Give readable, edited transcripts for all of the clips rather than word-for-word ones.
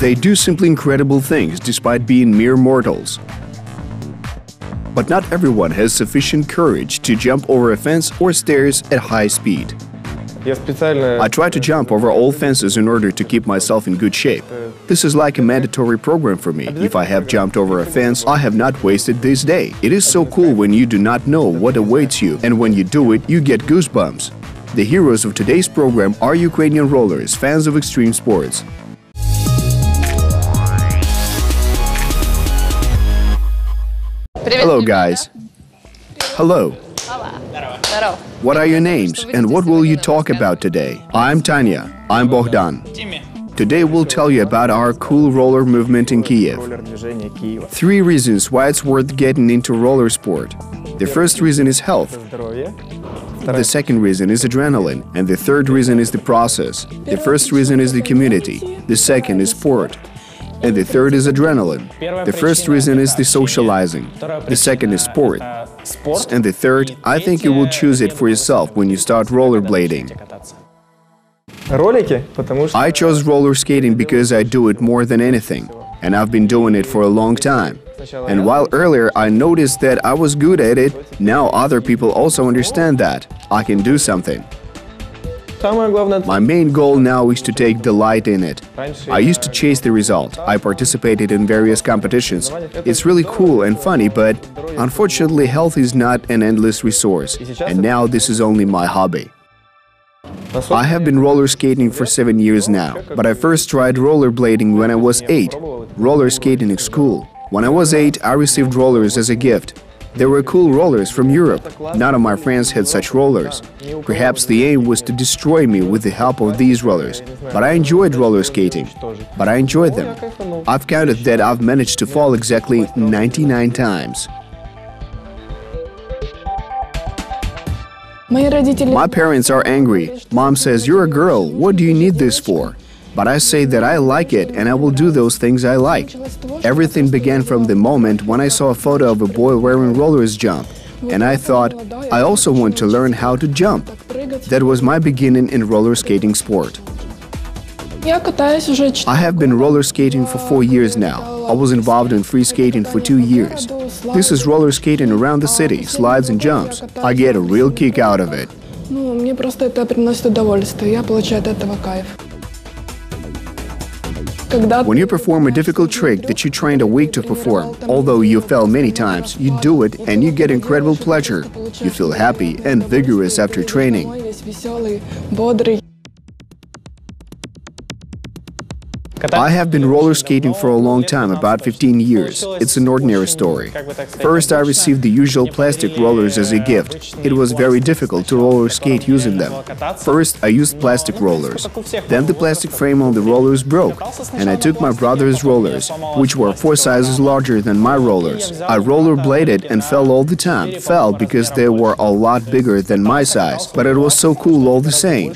They do simply incredible things despite being mere mortals. But not everyone has sufficient courage to jump over a fence or stairs at high speed. I try to jump over all fences in order to keep myself in good shape. This is like a mandatory program for me. If I have jumped over a fence, I have not wasted this day. It is so cool when you do not know what awaits you, and when you do it, you get goosebumps. The heroes of today's program are Ukrainian rollers, fans of extreme sports. Hello guys. Hello. What are your names and what will you talk about today? I'm Tanya. I'm Bogdan. Today we'll tell you about our cool roller movement in Kiev. 3 reasons why it's worth getting into roller sport. The first reason is health. The second reason is adrenaline. And the third reason is the process. The first reason is the community. The second is sport. And the third is adrenaline. The first reason is the socializing. The second is sport. And the third, I think you will choose it for yourself when you start rollerblading. I chose roller skating because I do it more than anything, and I've been doing it for a long time. And while earlier I noticed that I was good at it, now other people also understand that I can do something. My main goal now is to take delight in it. I used to chase the result. I participated in various competitions. It's really cool and funny, but unfortunately health is not an endless resource, and now this is only my hobby. I have been roller skating for 7 years now, but I first tried rollerblading when I was 8. Roller skating is cool. When I was 8, I received rollers as a gift. They were cool rollers from Europe. None of my friends had such rollers. Perhaps the aim was to destroy me with the help of these rollers. But I enjoyed roller skating. But I enjoyed them. I've counted that I've managed to fall exactly 99 times. My parents are angry. Mom says, "You're a girl, what do you need this for?" But I say that I like it and I will do those things I like. Everything began from the moment when I saw a photo of a boy wearing rollers jump. And I thought, I also want to learn how to jump. That was my beginning in roller skating sport. I have been roller skating for 4 years now. I was involved in free skating for 2 years. This is roller skating around the city, slides and jumps. I get a real kick out of it. When you perform a difficult trick that you trained a week to perform, although you fell many times, you do it and you get incredible pleasure. You feel happy and vigorous after training. I have been roller skating for a long time, about 15 years. It's an ordinary story. First, I received the usual plastic rollers as a gift. It was very difficult to roller skate using them. First, I used plastic rollers. Then the plastic frame on the rollers broke, and I took my brother's rollers, which were 4 sizes larger than my rollers. I rollerbladed and fell all the time. Fell because they were a lot bigger than my size, but it was so cool all the same.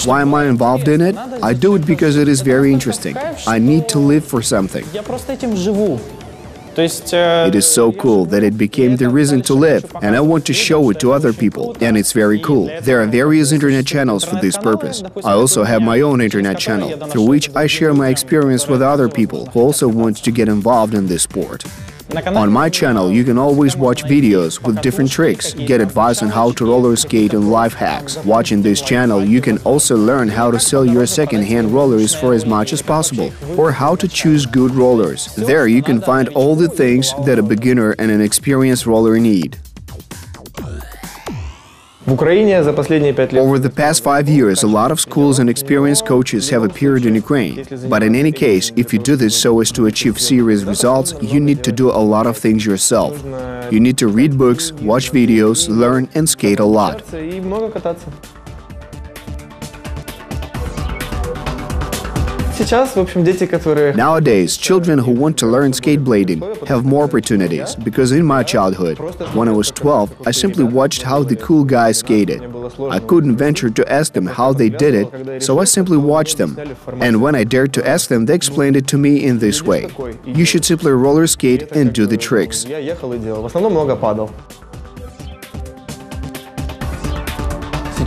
Why am I involved in it? I do it because it is very interesting. I need to live for something. It is so cool that it became the reason to live, and I want to show it to other people, and it's very cool. There are various internet channels for this purpose. I also have my own internet channel, through which I share my experience with other people who also want to get involved in this sport. On my channel, you can always watch videos with different tricks, get advice on how to roller skate and life hacks. Watching this channel, you can also learn how to sell your second-hand rollers for as much as possible, or how to choose good rollers. There you can find all the things that a beginner and an experienced roller need. Over the past 5 years, a lot of schools and experienced coaches have appeared in Ukraine. But in any case, if you do this so as to achieve serious results, you need to do a lot of things yourself. You need to read books, watch videos, learn and skate a lot. Nowadays, children who want to learn skateblading have more opportunities, because in my childhood, when I was 12, I simply watched how the cool guys skated. I couldn't venture to ask them how they did it, so I simply watched them. And when I dared to ask them, they explained it to me in this way: you should simply roller skate and do the tricks.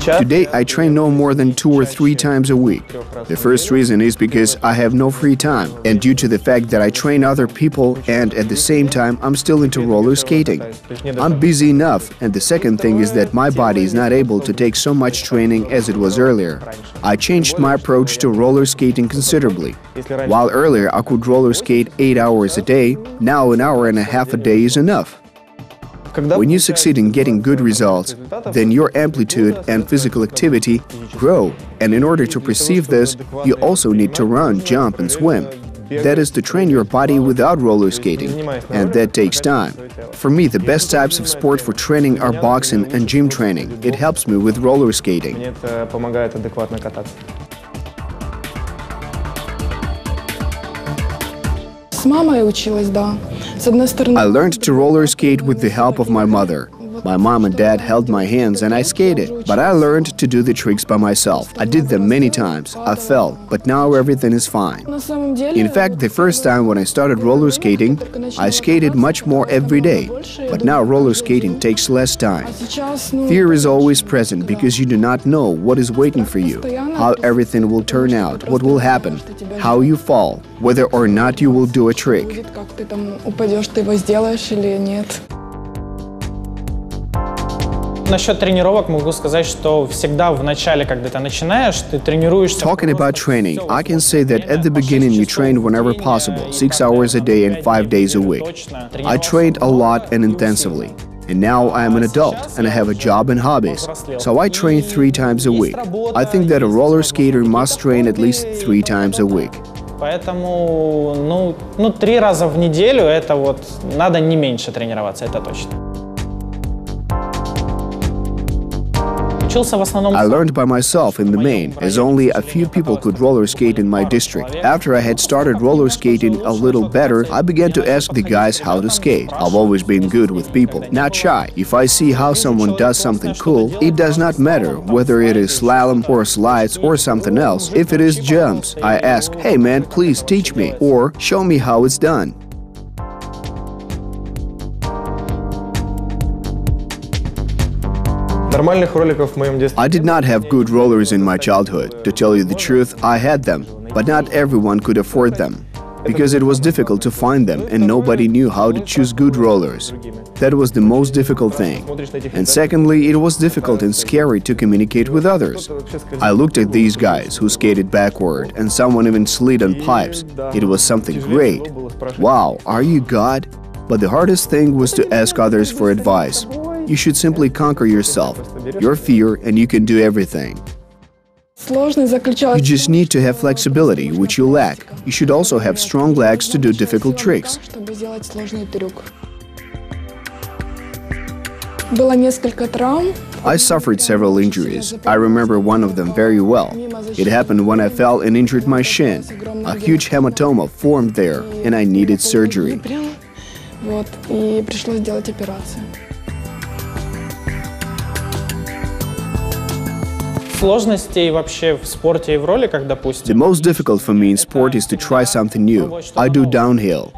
Today, I train no more than 2 or 3 times a week. The first reason is because I have no free time, and due to the fact that I train other people and at the same time I'm still into roller skating. I'm busy enough, and the second thing is that my body is not able to take so much training as it was earlier. I changed my approach to roller skating considerably. While earlier I could roller skate 8 hours a day, now an hour and a half a day is enough. When you succeed in getting good results, then your amplitude and physical activity grow, and in order to perceive this, you also need to run, jump and swim. That is to train your body without roller skating, and that takes time. For me, the best types of sport for training are boxing and gym training. It helps me with roller skating. I learned to roller skate with the help of my mother. My mom and dad held my hands and I skated, but I learned to do the tricks by myself. I did them many times. I fell, but now everything is fine. In fact, the first time when I started roller skating, I skated much more every day, but now roller skating takes less time. Fear is always present because you do not know what is waiting for you, how everything will turn out, what will happen, how you fall, whether or not you will do a trick. Насчет тренировок могу сказать, что всегда в начале, когда ты начинаешь, ты тренируешься. Talking about training, I can say that at the beginning you trained whenever possible, 6 hours a day and 5 days a week. I trained a lot and intensively. And now I am an adult and I have a job and hobbies, so I train 3 times a week. I think that a roller skater must train at least 3 times a week. Поэтому, 3 раза в неделю это вот надо не меньше тренироваться, это точно. I learned by myself in the main, as only a few people could roller skate in my district. After I had started roller skating a little better, I began to ask the guys how to skate. I've always been good with people, not shy. If I see how someone does something cool, it does not matter whether it is slalom or slides or something else. If it is jumps, I ask, "Hey man, please teach me," or "Show me how it's done." I did not have good rollers in my childhood. To tell you the truth, I had them, but not everyone could afford them, because it was difficult to find them and nobody knew how to choose good rollers. That was the most difficult thing. And secondly, it was difficult and scary to communicate with others. I looked at these guys who skated backward, and someone even slid on pipes. It was something great. Wow, are you God? But the hardest thing was to ask others for advice. You should simply conquer yourself, your fear, and you can do everything. You just need to have flexibility, which you lack. You should also have strong legs to do difficult tricks. I suffered several injuries. I remember one of them very well. It happened when I fell and injured my shin. A huge hematoma formed there, and I needed surgery. The most difficult for me in sport is to try something new. I do downhill.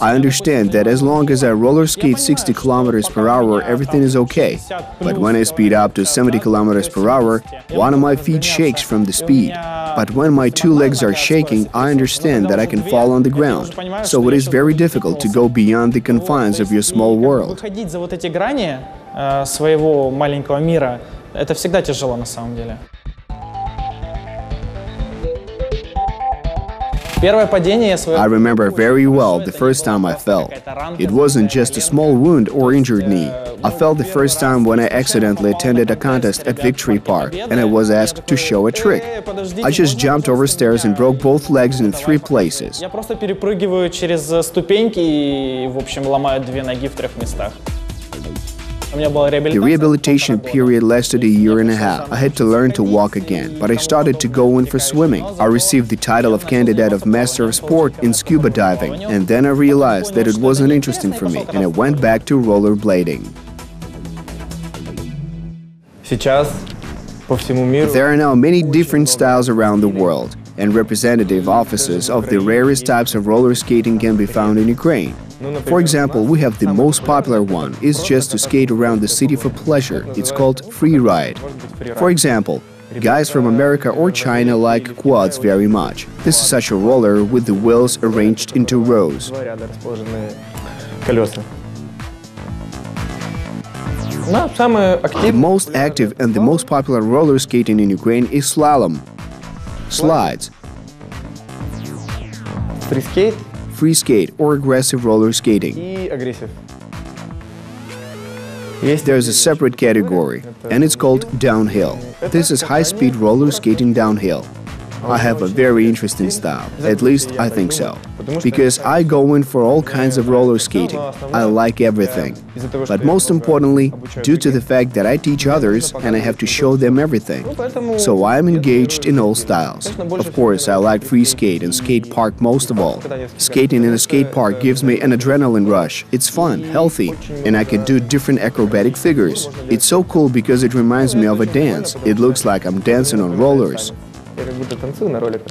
I understand that as long as I roller skate 60 km per hour, everything is okay. But when I speed up to 70 km per hour, one of my feet shakes from the speed. But when my 2 legs are shaking, I understand that I can fall on the ground. So it is very difficult to go beyond the confines of your small world. Это всегда тяжело на самом деле. I remember very well the first time I fell. It wasn't just a small wound or injured knee. I fell the first time when I accidentally attended a contest at Victory Park and I was asked to show a trick. I just jumped over stairs and broke both legs in 3 places. Я просто перепрыгиваю через ступеньки и, в общем, ломаю 2 ноги в 3 местах. The rehabilitation period lasted a year and a half. I had to learn to walk again, but I started to go in for swimming. I received the title of candidate of Master of Sport in scuba diving, and then I realized that it wasn't interesting for me, and I went back to rollerblading. There are now many different styles around the world, and representative offices of the rarest types of roller skating can be found in Ukraine. For example, we have the most popular one, is just to skate around the city for pleasure. It's called free ride. For example, guys from America or China like quads very much. This is such a roller with the wheels arranged into rows. The most active and the most popular roller skating in Ukraine is slalom, slides, free skate or aggressive roller skating. There's a separate category, and it's called downhill. This is high-speed roller skating downhill. I have a very interesting style, at least I think so, because I go in for all kinds of roller skating. I like everything. But most importantly, due to the fact that I teach others and I have to show them everything. So I am engaged in all styles. Of course, I like free skate and skate park most of all. Skating in a skate park gives me an adrenaline rush. It's fun, healthy, and I can do different acrobatic figures. It's so cool because it reminds me of a dance. It looks like I'm dancing on rollers. Я как будто танцую на роликах.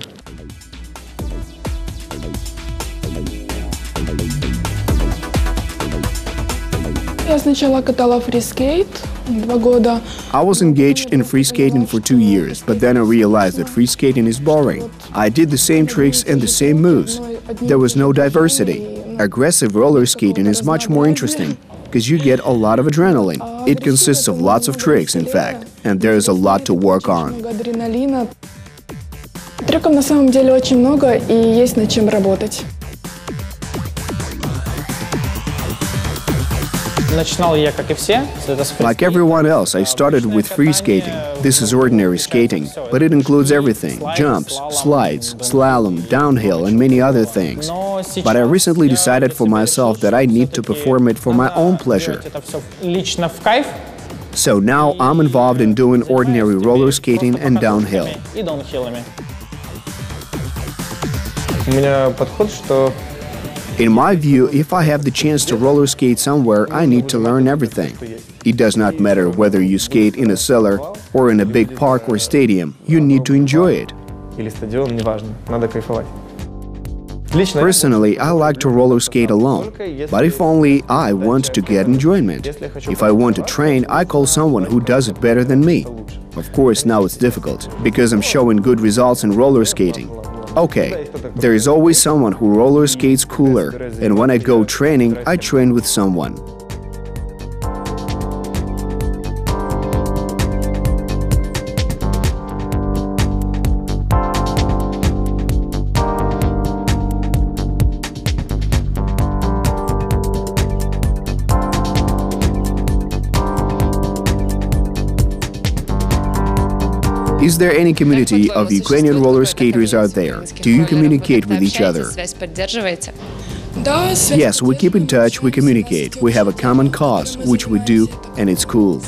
Я сначала катала фрискейт 2 года. I was engaged in free skating for 2 years, but then I realized that free skating is boring. I did the same tricks and the same moves. There was no diversity. Aggressive roller skating is much more interesting, because you get a lot of adrenaline. It consists of lots of tricks, in fact, and there is a lot to work on. Трюков на самом деле очень много и есть над чем работать. Like everyone else, I started with free skating. This is ordinary skating, but it includes everything: jumps, slides, slalom, downhill, and many other things. But I recently decided for myself that I need to perform it for my own pleasure. So now I'm involved in doing ordinary roller skating and downhill. In my view, if I have the chance to roller skate somewhere, I need to learn everything. It does not matter whether you skate in a cellar or in a big park or stadium, you need to enjoy it. Personally, I like to roller skate alone, but if only I want to get enjoyment. If I want to train, I call someone who does it better than me. Of course, now it's difficult, because I'm showing good results in roller skating. Okay, there is always someone who roller skates cooler, and when I go training, I train with someone. Is there any community of Ukrainian roller skaters out there? Do you communicate with each other? Yes, we keep in touch, we communicate. We have a common cause, which we do, and it's cool.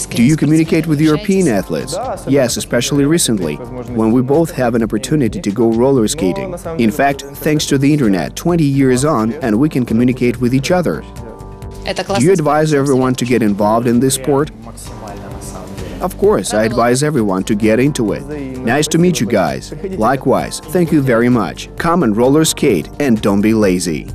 Do you communicate with European athletes? Yes, especially recently, when we both have an opportunity to go roller skating. In fact, thanks to the internet, 20 years on, and we can communicate with each other. Do you advise everyone to get involved in this sport? Of course, I advise everyone to get into it. Nice to meet you guys. Likewise, thank you very much. Come and roller skate and don't be lazy.